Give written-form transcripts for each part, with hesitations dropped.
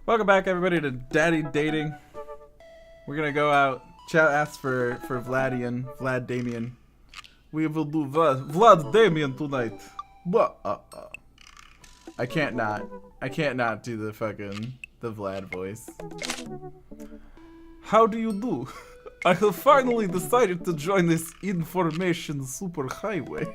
Welcome back, everybody, to Daddy Dating. We're gonna go out. Chat asks for Vlad Damien. We will do Vlad Damien tonight. I can't not do the Vlad voice. How do you do? I have finally decided to join this information superhighway.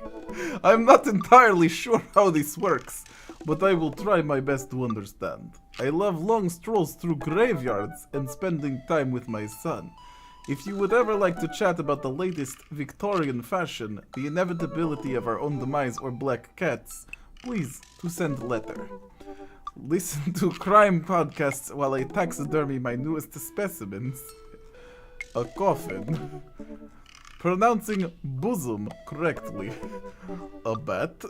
I'm not entirely sure how this works, but I will try my best to understand. I love long strolls through graveyards and spending time with my son. If you would ever like to chat about the latest Victorian fashion, the inevitability of our own demise, or black cats, please to send letter. Listen to crime podcasts while I taxidermy my newest specimens. A coffin. Pronouncing bosom correctly. A bat.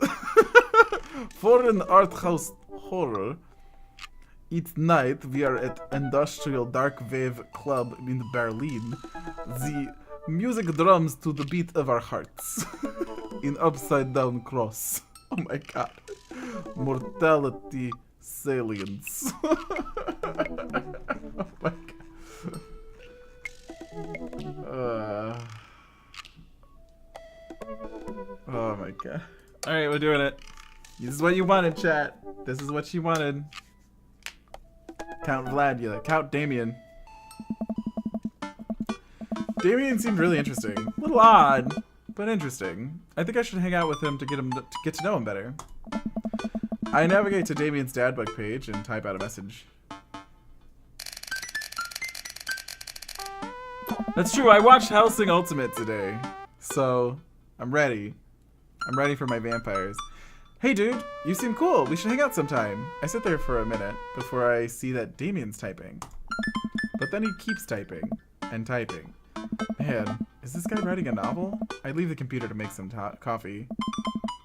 Foreign art house horror. Each night we are at Industrial Dark Wave Club in Berlin. The music drums to the beat of our hearts. In upside down cross. Oh my god. Mortality salience. Oh my god. Oh my god. Alright, we're doing it. This is what you wanted, chat. This is what you wanted. Count Vlad, Count Damien. Damien seemed really interesting. A little odd, but interesting. I think I should hang out with him to get to know him better. I navigate to Damien's dadbug page and type out a message. That's true, I watched Hellsing Ultimate today, so I'm ready. I'm ready for my vampires. Hey dude, you seem cool. We should hang out sometime. I sit there for a minute before I see that Damien's typing. But then he keeps typing and typing. Man, is this guy writing a novel? I leave the computer to make some coffee.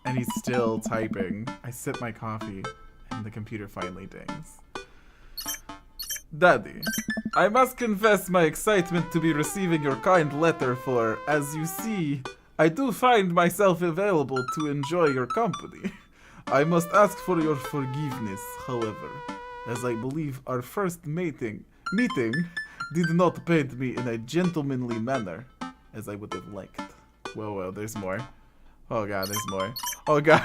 And he's still typing. I sip my coffee and the computer finally dings. Daddy, I must confess my excitement to be receiving your kind letter for, as you see, I do find myself available to enjoy your company. I must ask for your forgiveness, however, as I believe our first meeting did not paint me in a gentlemanly manner, as I would have liked. Whoa, there's more. Oh god, there's more. Oh god.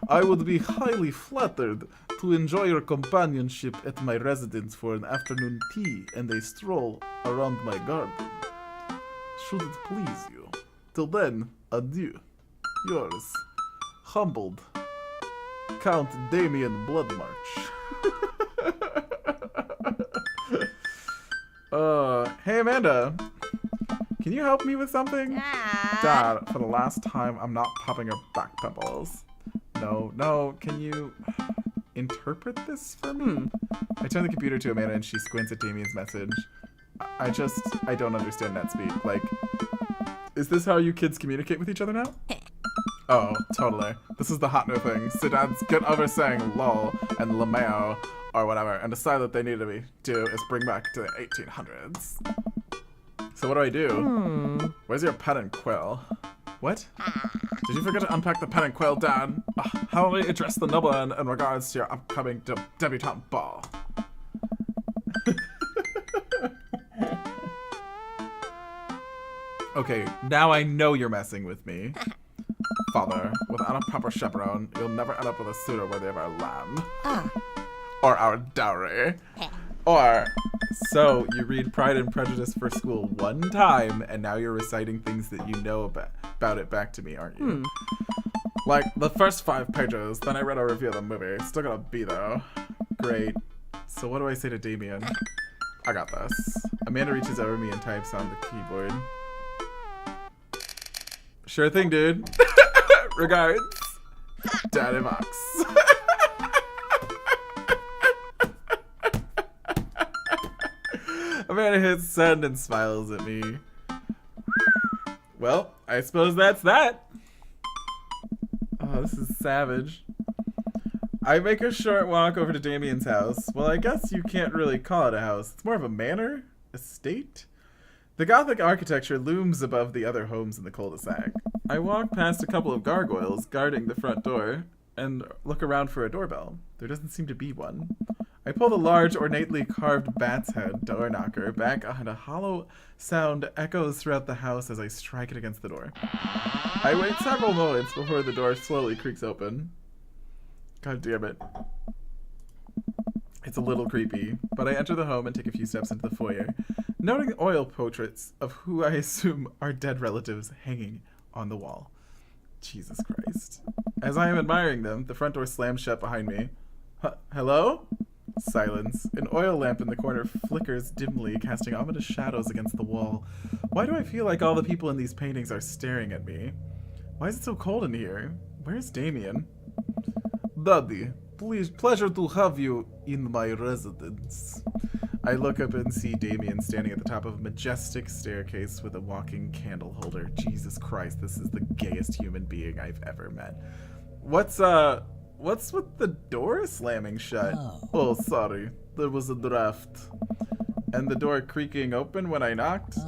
I would be highly flattered to enjoy your companionship at my residence for an afternoon tea and a stroll around my garden. Should it please you. Till then, adieu. Yours, humbled, Count Damien Bloodmarch. Hey Amanda, can you help me with something? Dad, for the last time, I'm not popping your back pimples. No, can you interpret this for me? I turn the computer to Amanda and she squints at Damien's message. I don't understand that speak. Like, is this how you kids communicate with each other now? Oh, totally. This is the hot new thing. So dads get over saying lol and lameo or whatever and decide that they need to do is bring back to the 1800s. So what do I do? Where's your pen and quill? What? Did you forget to unpack the pen and quill, Dad? How will we address the nobleman in regards to your upcoming debutante ball? Okay, now I know you're messing with me. Father, without a proper chaperone, you'll never end up with a suitor worthy of our land. Or our dowry. Or, so you read Pride and Prejudice for school one time, and now you're reciting things that you know about it back to me, aren't you? Like, the first 5 pages, then I read a review of the movie. Still gonna be though. Great. So what do I say to Damien? I got this. Amanda reaches over me and types on the keyboard. Sure thing, dude. Regards, Daddy Vox. Amanda hits send and smiles at me. Well, I suppose that's that. Oh, this is savage. I make a short walk over to Damien's house. Well, I guess you can't really call it a house. It's more of a manor? Estate? The Gothic architecture looms above the other homes in the cul-de-sac. I walk past a couple of gargoyles guarding the front door and look around for a doorbell. There doesn't seem to be one. I pull the large, ornately carved bat's head door knocker back, and a hollow sound echoes throughout the house as I strike it against the door. I wait several moments before the door slowly creaks open. God damn it. It's a little creepy, but I enter the home and take a few steps into the foyer, noting oil portraits of who I assume are dead relatives hanging on the wall. Jesus Christ. As I am admiring them, the front door slams shut behind me. Hello? Silence. An oil lamp in the corner flickers dimly, casting ominous shadows against the wall. Why do I feel like all the people in these paintings are staring at me? Why is it so cold in here? Where's Damien? Daddy, pleasure to have you in my residence. I look up and see Damien standing at the top of a majestic staircase with a walking candle holder. Jesus Christ, this is the gayest human being I've ever met. What's with the door slamming shut? Oh, sorry. There was a draft. And the door creaking open when I knocked?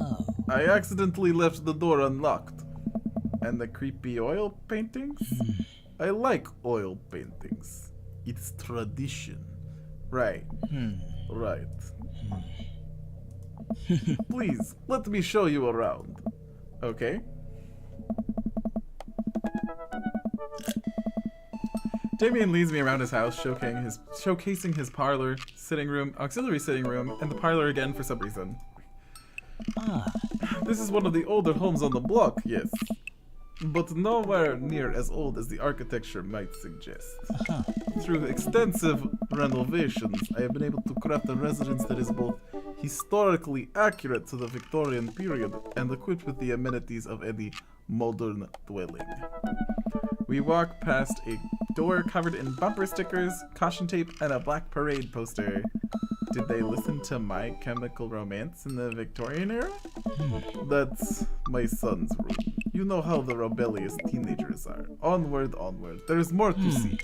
I accidentally left the door unlocked. And the creepy oil paintings? I like oil paintings. It's tradition. Right. Right. Please, let me show you around. Okay. Damien leads me around his house, showcasing his parlor, sitting room, auxiliary sitting room, and the parlor again for some reason. This is one of the older homes on the block, yes. But nowhere near as old as the architecture might suggest. Through extensive renovations, I have been able to craft a residence that is both historically accurate to the Victorian period and equipped with the amenities of any modern dwelling. We walk past a door covered in bumper stickers, caution tape, and a black parade poster. Did they listen to My Chemical Romance in the Victorian era? That's my son's room. You know how the rebellious teenagers are. Onward, onward. There's more to see.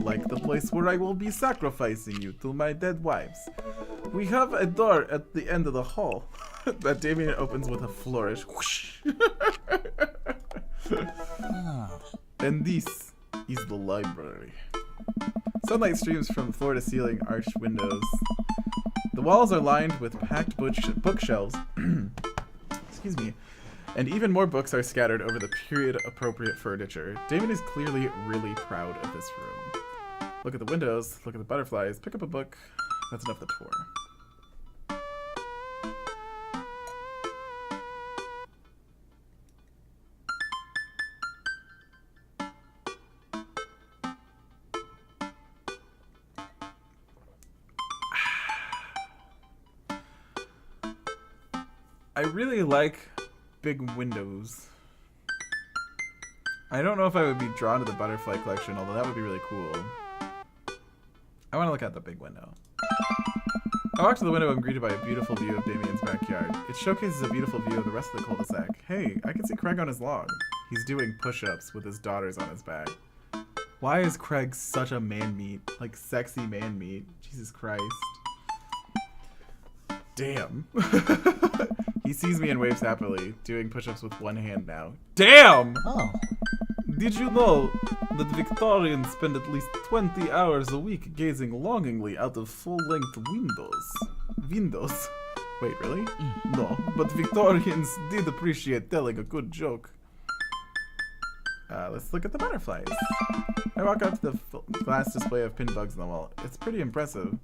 Like the place where I will be sacrificing you to my dead wives. We have a door at the end of the hall that Damien opens with a flourish. Whoosh. And this is the library. Sunlight streams from floor to ceiling arched windows. The walls are lined with packed bookshelves. Excuse me. And even more books are scattered over the period-appropriate furniture. Damien is clearly really proud of this room. Look at the windows, look at the butterflies, pick up a book. That's enough of the tour. I really like big windows. I don't know if I would be drawn to the butterfly collection, although that would be really cool. I want to look out the big window. I walk to the window and greeted by a beautiful view of Damien's backyard. It showcases a beautiful view of the rest of the cul-de-sac. Hey, I can see Craig on his log. He's doing push-ups with his daughters on his back. Why is Craig such a man-meat? Like, sexy man-meat? Jesus Christ. Damn. He sees me and waves happily, doing push-ups with one hand now. Damn! Oh. Did you know that Victorians spend at least 20 hours a week gazing longingly out of full-length windows? Wait, really? No, but Victorians did appreciate telling a good joke. Let's look at the butterflies. I walk up to the glass display of pin bugs on the wall. It's pretty impressive.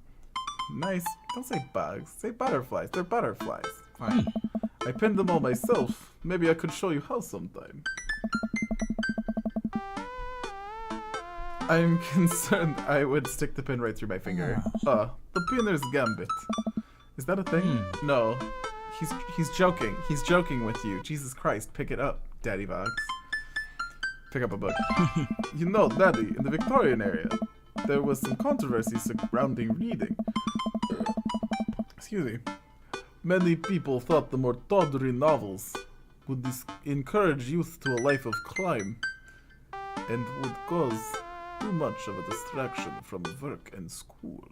Nice. Don't say bugs. Say butterflies. They're butterflies. Fine. I pinned them all myself. Maybe I could show you how sometime. I'm concerned I would stick the pin right through my finger. The pinner's gambit. Is that a thing? No. He's joking. He's joking with you. Jesus Christ. Pick it up, Daddy Vox. Pick up a book. You know, Daddy, in the Victorian area, there was some controversy surrounding reading. Excuse me. Many people thought the more tawdry novels would encourage youth to a life of crime and would cause too much of a distraction from work and school.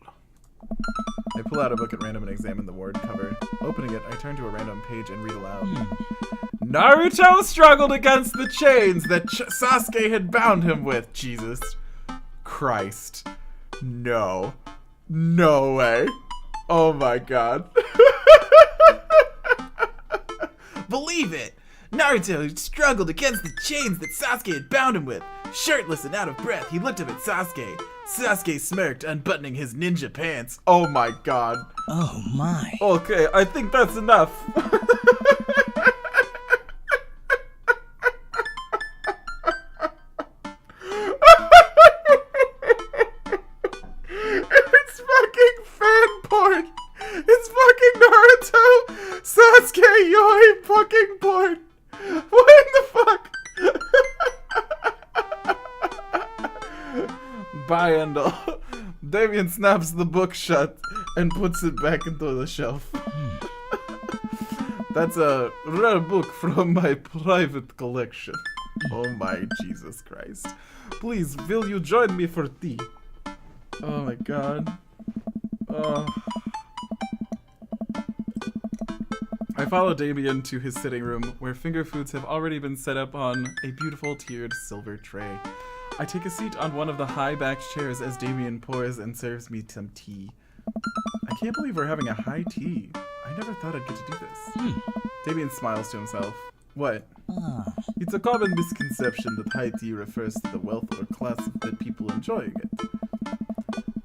I pull out a book at random and examine the word cover. Opening it, I turn to a random page and read aloud. Naruto struggled against the chains that Sasuke had bound him with. Jesus Christ. No. No way. Oh my god. Believe it! Naruto struggled against the chains that Sasuke had bound him with. Shirtless and out of breath, he looked up at Sasuke. Sasuke smirked, unbuttoning his ninja pants. Oh my god. Oh my. Okay, I think that's enough. It's fucking fan porn. It's fucking Naruto, Sasuke, Yoi fucking porn. What in the fuck? Bye, Endo. Damien snaps the book shut and puts it back into the shelf. That's a rare book from my private collection. Oh my Jesus Christ. Please, will you join me for tea? Oh my god. Oh. I follow Damien to his sitting room, where finger foods have already been set up on a beautiful tiered silver tray. I take a seat on one of the high-backed chairs as Damien pours and serves me some tea. I can't believe we're having a high tea. I never thought I'd get to do this. Damien smiles to himself. What? It's a common misconception that high tea refers to the wealth or class of the people enjoying it,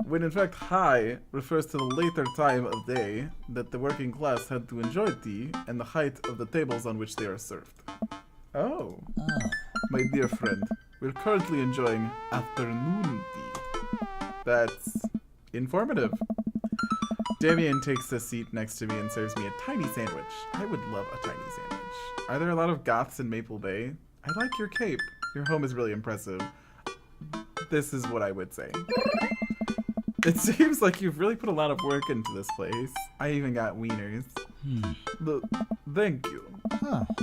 when in fact high refers to the later time of day that the working class had to enjoy tea and the height of the tables on which they are served. Oh. My dear friend, we're currently enjoying afternoon tea. That's informative. Damien takes a seat next to me and serves me a tiny sandwich. I would love a tiny sandwich. Are there a lot of goths in Maple Bay? I like your cape. Your home is really impressive. This is what I would say. It seems like you've really put a lot of work into this place. I even got wieners. Thank you.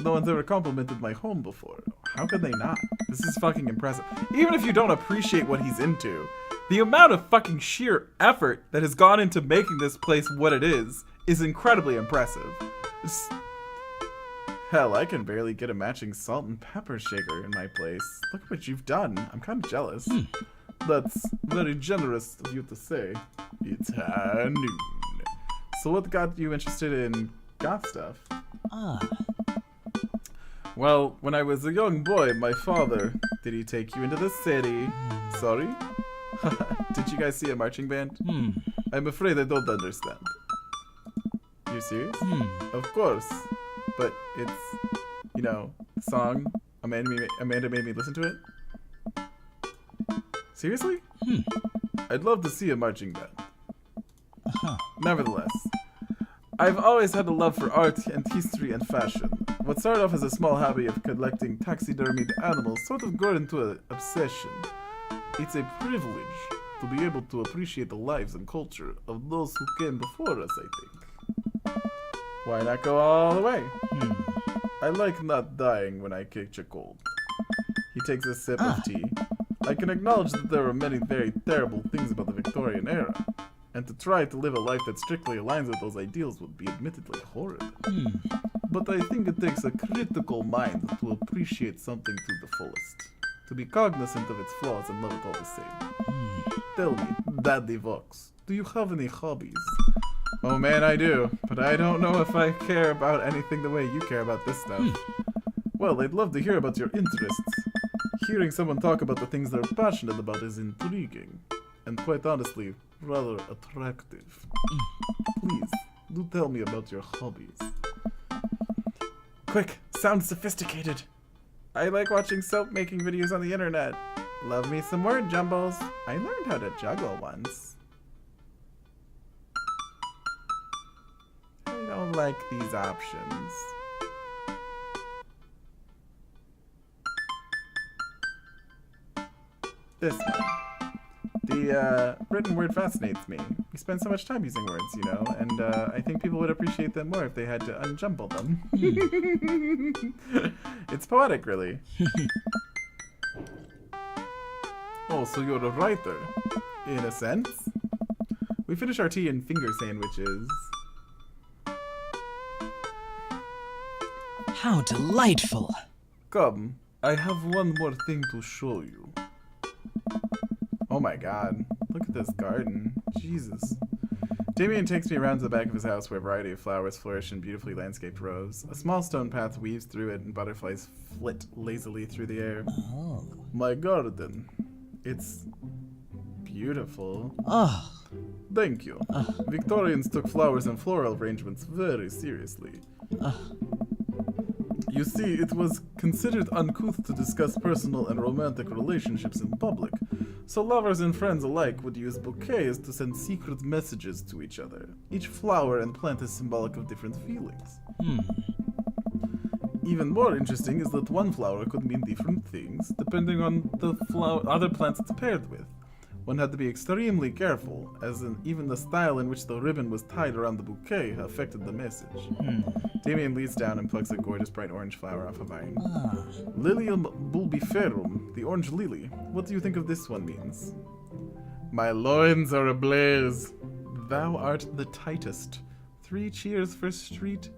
No one's ever complimented my home before. How could they not? This is fucking impressive. Even if you don't appreciate what he's into, the amount of fucking sheer effort that has gone into making this place what it is incredibly impressive. Hell, I can barely get a matching salt and pepper shaker in my place. Look at what you've done. I'm kind of jealous. That's very generous of you to say. It's high noon. So what got you interested in goth stuff? Well, when I was a young boy, my father... Did he take you into the city? Sorry? Did you guys see a marching band? I'm afraid I don't understand. You serious? Of course. But it's, you know, the song. Amanda made me listen to it. Seriously? I'd love to see a marching band. Nevertheless, I've always had a love for art and history and fashion. What started off as a small hobby of collecting taxidermied animals sort of grew into an obsession. It's a privilege to be able to appreciate the lives and culture of those who came before us, I think. Why not go all the way? I like not dying when I catch a cold. He takes a sip of tea. I can acknowledge that there were many very terrible things about the Victorian era, and to try to live a life that strictly aligns with those ideals would be admittedly horrid. But I think it takes a critical mind to appreciate something to the fullest, to be cognizant of its flaws and love it all the same. Tell me, Daddy Vox, do you have any hobbies? Oh man, I do, but I don't know if I care about anything the way you care about this stuff. Well, I'd love to hear about your interests. Hearing someone talk about the things they're passionate about is intriguing, and quite honestly, rather attractive. Please, do tell me about your hobbies. Quick, sound sophisticated. I like watching soap making videos on the internet. Love me some word jumbles. I learned how to juggle once. I don't like these options. This one. The written word fascinates me. We spend so much time using words, you know, and I think people would appreciate them more if they had to unjumble them. It's poetic, really. Oh, so you're a writer, in a sense. We finish our tea and finger sandwiches. How delightful. Come, I have one more thing to show you. Oh my god, look at at this garden. Jesus. Damien takes me around to the back of his house where a variety of flowers flourish in beautifully landscaped rows. A small stone path weaves through it and butterflies flit lazily through the air. Oh. My garden. It's beautiful. Oh. Thank you. Victorians took flowers and floral arrangements very seriously. You see, it was considered uncouth to discuss personal and romantic relationships in public, so lovers and friends alike would use bouquets to send secret messages to each other. Each flower and plant is symbolic of different feelings. Even more interesting is that one flower could mean different things, depending on the other plants it's paired with. One had to be extremely careful, as in even the style in which the ribbon was tied around the bouquet affected the message. Damien leads down and plucks a gorgeous bright orange flower off a vine. Lilium bulbiferum, the orange lily. What do you think of this one means? My loins are ablaze. Thou art the tightest. 3 cheers for sweet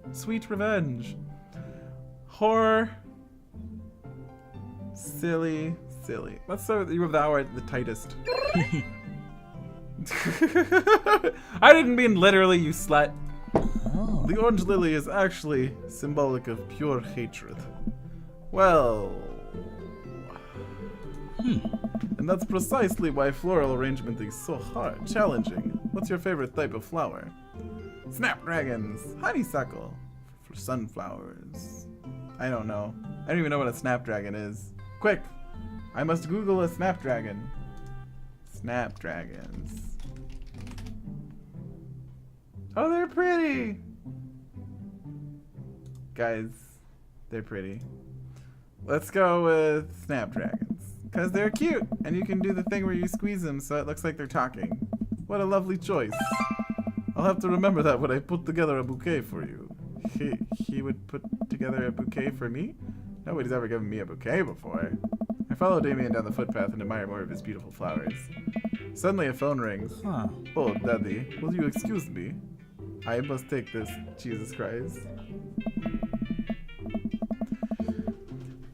revenge. Horror. Silly. Let's start with you. Thou art the tightest. I didn't mean literally, you slut. Oh. The orange lily is actually symbolic of pure hatred. Well... And that's precisely why floral arrangement is so hard, challenging. What's your favorite type of flower? Snapdragons, honeysuckle, for sunflowers. I don't know. I don't even know what a snapdragon is. Quick! I must Google a snapdragon. Snapdragons. Oh, they're pretty! Guys, they're pretty. Let's go with snapdragons. Because they're cute, and you can do the thing where you squeeze them so it looks like they're talking. What a lovely choice. I'll have to remember that when I put together a bouquet for you. He would put together a bouquet for me? Nobody's ever given me a bouquet before. I follow Damien down the footpath and admire more of his beautiful flowers. Suddenly a phone rings. Oh, Daddy, will you excuse me? I must take this. Jesus Christ.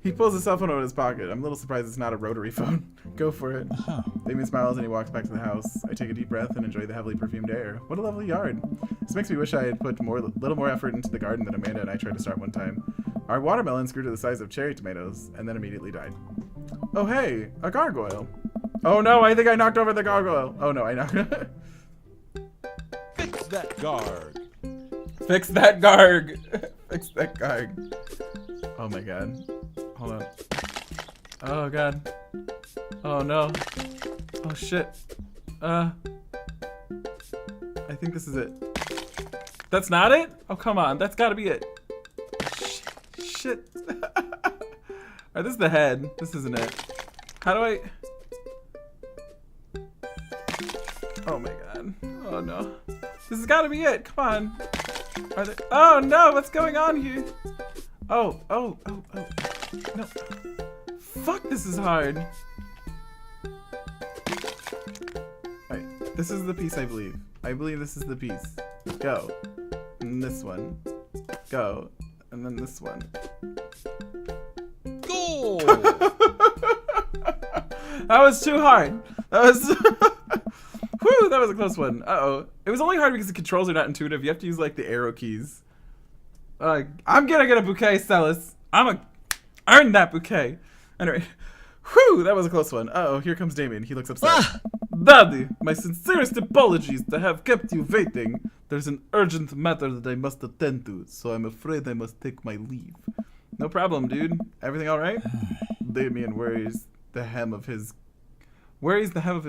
He pulls his cell phone out of his pocket. I'm a little surprised it's not a rotary phone. Go for it. Damien smiles and he walks back to the house. I take a deep breath and enjoy the heavily perfumed air. What a lovely yard. This makes me wish I had put little more effort into the garden than Amanda and I tried to start one time. Our watermelons grew to the size of cherry tomatoes and then immediately died. Oh hey, a gargoyle. Oh no, I think I knocked over the gargoyle. Oh no, I knocked Fix that garg. Fix that garg. Fix that garg. Oh my god. Hold on. Oh god. Oh no. Oh shit. I think this is it. That's not it? Oh come on, that's gotta be it. Shit. Alright, this is the head. This isn't it. How do I... Oh my god. Oh no. This has gotta be it. Come on. Are there... Oh no, what's going on here? Oh. No. Fuck, this is hard. Alright, this is the piece I believe. I believe this is the piece. Go. And this one. Go. And then this one. Goal! That was too hard. That was... Whew, that was a close one. Uh-oh. It was only hard because the controls are not intuitive. You have to use, like, the arrow keys. I'm gonna get a bouquet, Celis. I'm gonna earn that bouquet. Anyway. Whew, that was a close one. Uh-oh, here comes Damien. He looks upset. Daddy, my sincerest apologies to have kept you waiting. There's an urgent matter that I must attend to, so I'm afraid I must take my leave. No problem, dude. Everything alright? Damien worries the hem of his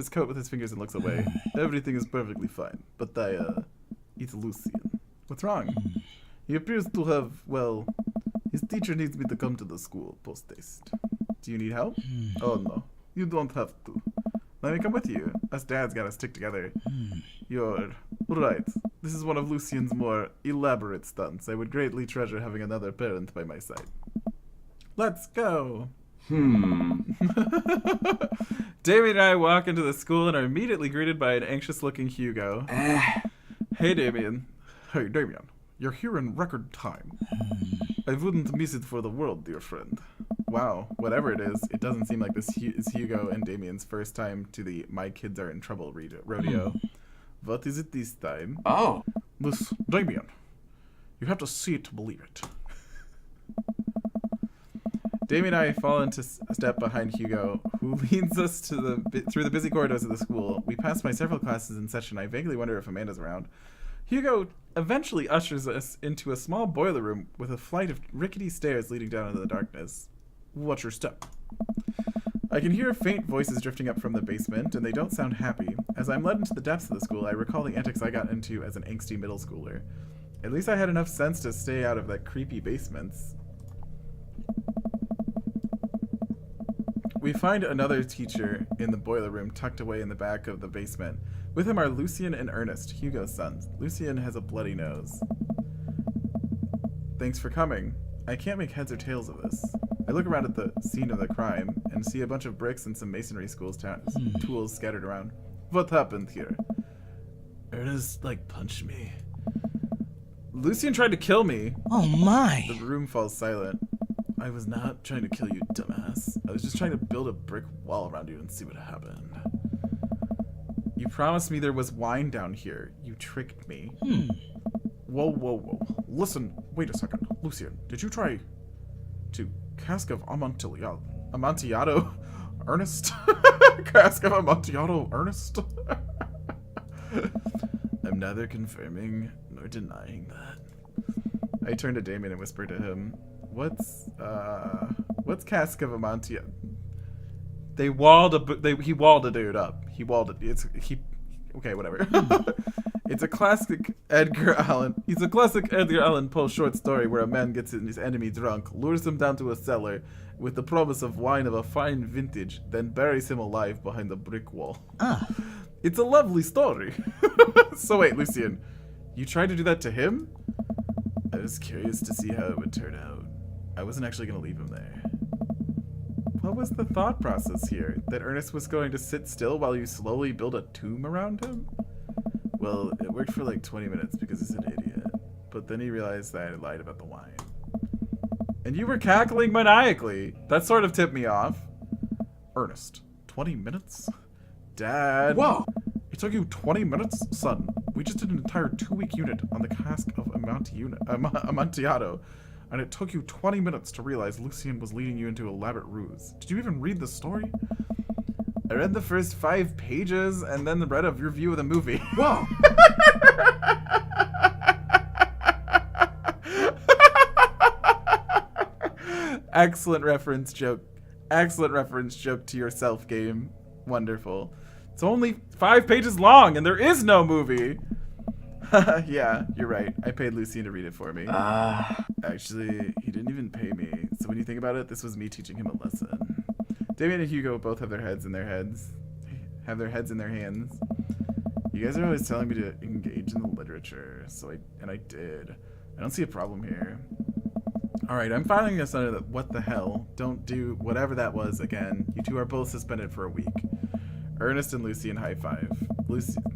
coat with his fingers and looks away. Everything is perfectly fine, but it's Lucian. What's wrong? He appears to have, well, his teacher needs me to come to the school post-haste. Do you need help? Oh no, you don't have to. Let me come with you. Us dads gotta stick together. You're right. This is one of Lucian's more elaborate stunts. I would greatly treasure having another parent by my side. Let's go. Damien and I walk into the school and are immediately greeted by an anxious-looking Hugo. Hey, Damien. Hey, Damien. You're here in record time. I wouldn't miss it for the world, dear friend. wow, whatever it is, it doesn't seem like this is Hugo and Damien's first time to the My Kids Are in Trouble rodeo. What is it this time? Oh. This, Damien, you have to see it to believe it. Damien and I fall into a step behind Hugo, who leads us to through the busy corridors of the school. We pass by several classes in session. I vaguely wonder if Amanda's around. Hugo eventually ushers us into a small boiler room with a flight of rickety stairs leading down into the darkness. Watch your step. I can hear faint voices drifting up from the basement, and they don't sound happy. As I'm led into the depths of the school, I recall the antics I got into as an angsty middle schooler. At least I had enough sense to stay out of that creepy basements. We find another teacher in the boiler room tucked away in the back of the basement. With him are Lucien and Ernest, Hugo's sons. Lucien has a bloody nose. Thanks for coming. I can't make heads or tails of this. I look around at the scene of the crime and see a bunch of bricks and some masonry tools scattered around. What happened here? Ernest, punched me. Lucien tried to kill me. Oh my. The room falls silent. I was not trying to kill you, dumbass. I was just trying to build a brick wall around you and see what happened. You promised me there was wine down here. You tricked me. Whoa. Listen, wait a second. Lucien, did you try to cask of Amontillado Ernest? Cask of Amontillado Ernest? I'm neither confirming nor denying that. I turned to Damien and whispered to him, What's cask of Amontillado? He walled a dude up. Okay, whatever. It's a classic Edgar Allan Poe short story where a man gets his enemy drunk, lures him down to a cellar with the promise of wine of a fine vintage, then buries him alive behind a brick wall. It's a lovely story. So wait, Lucien, you tried to do that to him? I was curious to see how it would turn out. I wasn't actually going to leave him there. What was the thought process here? That Ernest was going to sit still while you slowly build a tomb around him? Well, it worked for 20 minutes because he's an idiot. But then he realized that I lied about the wine. And you were cackling maniacally. That sort of tipped me off. Ernest, 20 minutes? Dad. Whoa. It took you 20 minutes? Son, we just did an entire 2-week unit on the cask of Amontillado. And it took you 20 minutes to realize Lucien was leading you into elaborate ruse. Did you even read the story? I read the first 5 pages and then read a review of the movie. Whoa! Excellent reference joke. Excellent reference joke to yourself, game. Wonderful. It's only 5 pages long and there is no movie. Yeah, you're right. I paid Lucien to read it for me. Actually, he didn't even pay me. So when you think about it, this was me teaching him a lesson. Damien and Hugo both have their heads in their hands. You guys are always telling me to engage in the literature, and I did. I don't see a problem here. Alright, I'm filing this under the what the hell. Don't do whatever that was again. You two are both suspended for a week. Ernest and Lucien high five.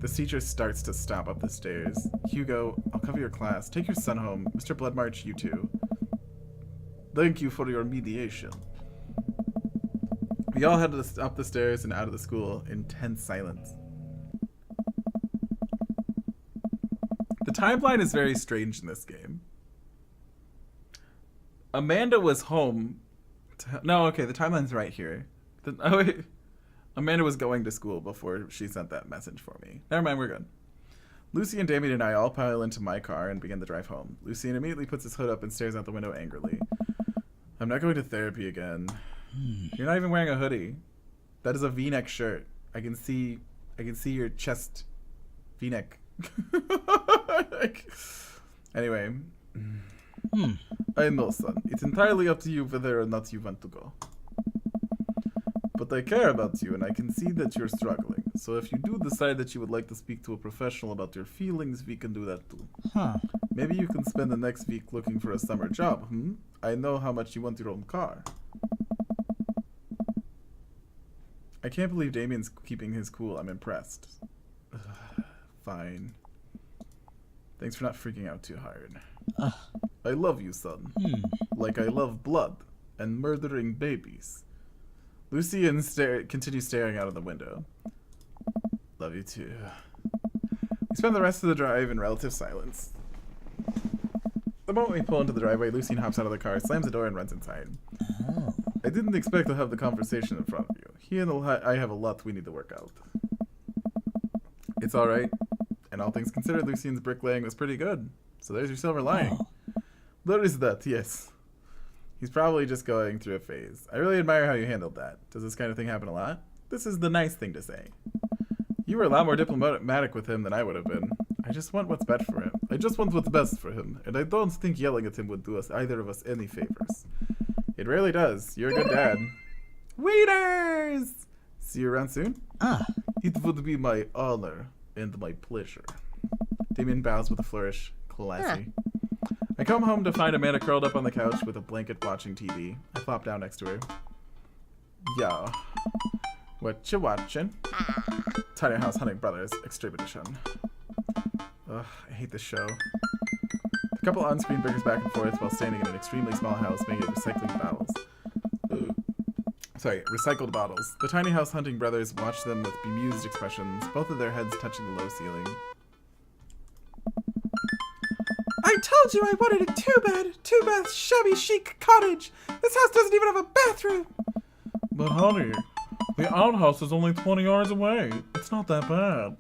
The teacher starts to stomp up the stairs. Hugo, I'll cover your class. Take your son home. Mr. Bloodmarch, you too. Thank you for your mediation. We all head up the stairs and out of the school in tense silence. The timeline is very strange in this game. Amanda was home. No, okay, the timeline's right here. Amanda was going to school before she sent that message for me. Never mind, we're good. Lucien, Damien, and I all pile into my car and begin the drive home. Lucien immediately puts his hood up and stares out the window angrily. I'm not going to therapy again. You're not even wearing a hoodie. That is a V-neck shirt. I can see your chest V-neck. Anyway. I know, son. It's entirely up to you whether or not you want to go. But I care about you, and I can see that you're struggling. So if you do decide that you would like to speak to a professional about your feelings, we can do that too. Maybe you can spend the next week looking for a summer job, I know how much you want your own car. I can't believe Damien's keeping his cool. I'm impressed. Fine. Thanks for not freaking out too hard. I love you, son. Like I love blood. and murdering babies. Lucian continues staring out of the window. Love you too. We spend the rest of the drive in relative silence. The moment we pull into the driveway, Lucian hops out of the car, slams the door, and runs inside. Oh. I didn't expect to have the conversation in front of you. He and I have a lot we need to work out. It's alright. And all things considered, Lucian's bricklaying was pretty good. So there's your silver lining. Oh. There is that, yes. He's probably just going through a phase. I really admire how you handled that. Does this kind of thing happen a lot? This is the nice thing to say. You were a lot more diplomatic with him than I would have been. I just want what's best for him. I just want what's best for him, and I don't think yelling at him would do us either of us any favors. It rarely does. You're a good dad. Waiters! See you around soon? Ah. It would be my honor and my pleasure. Damien bows with a flourish. Classy. I come home to find Amanda curled up on the couch with a blanket watching TV. I flop down next to her. Yo. What you watching? Tiny House Hunting Brothers Extreme Edition. Ugh, I hate this show. The couple on-screen bickers back and forth while standing in an extremely small house made of recycling bottles. Recycled bottles. The Tiny House Hunting Brothers watch them with bemused expressions, both of their heads touching the low ceiling. I told you I wanted a two-bath, shabby chic cottage. This house doesn't even have a bathroom. But honey, the outhouse is only 20 yards away. It's not that bad.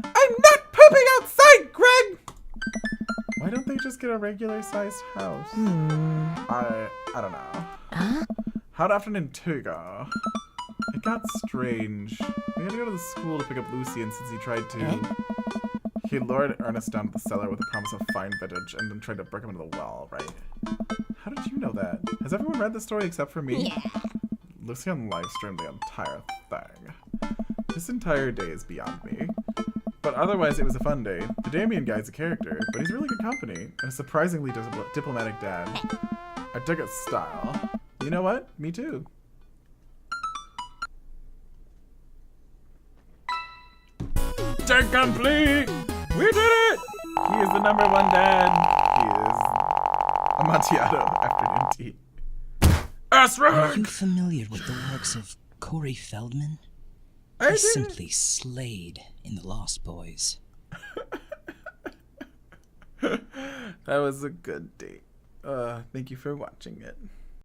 I'm not pooping outside, Greg! Why don't they just get a regular-sized house? I don't know. Huh? How'd after Antigua? It got strange. We had to go to the school to pick up Lucian since he tried to. He lured Ernest down to the cellar with a promise of fine vintage and then tried to break him into the well, right? How did you know that? Has everyone read the story except for me? Yeah. Lucian live-streamed the entire thing. This entire day is beyond me. But otherwise, it was a fun day. The Damien guy's a character, but he's really good company, and a surprisingly diplomatic dad. I dig his style. You know what? Me too. Check complete! We did it! He is the #1 dad. He is Amontillado afternoon tea. Are you familiar with the works of Corey Feldman? I He did. simply slayed in The Lost Boys. That was a good date. Thank you for watching it.